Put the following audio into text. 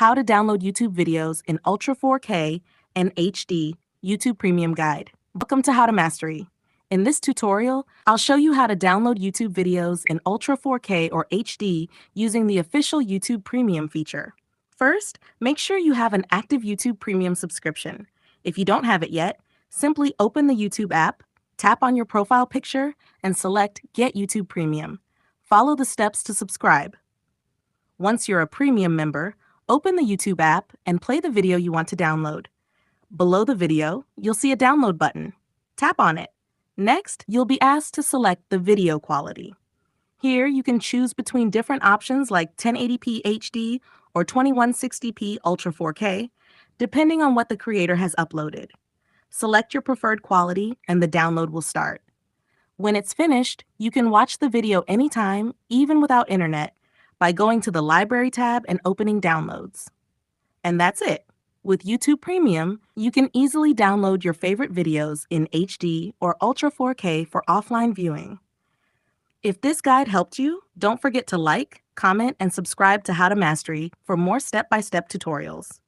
How to Download YouTube Videos in Ultra 4K and HD YouTube Premium Guide. Welcome to How to Mastery. In this tutorial, I'll show you how to download YouTube videos in Ultra 4K or HD using the official YouTube Premium feature. First, make sure you have an active YouTube Premium subscription. If you don't have it yet, simply open the YouTube app, tap on your profile picture, and select Get YouTube Premium. Follow the steps to subscribe. Once you're a premium member, open the YouTube app and play the video you want to download. Below the video, you'll see a download button. Tap on it. Next, you'll be asked to select the video quality. Here, you can choose between different options like 1080p HD or 2160p Ultra 4K, depending on what the creator has uploaded. Select your preferred quality and the download will start. When it's finished, you can watch the video anytime, even without internet, by going to the Library tab and opening Downloads. And that's it. With YouTube Premium, you can easily download your favorite videos in HD or Ultra 4K for offline viewing. If this guide helped you, don't forget to like, comment, and subscribe to How to Mastery for more step-by-step tutorials.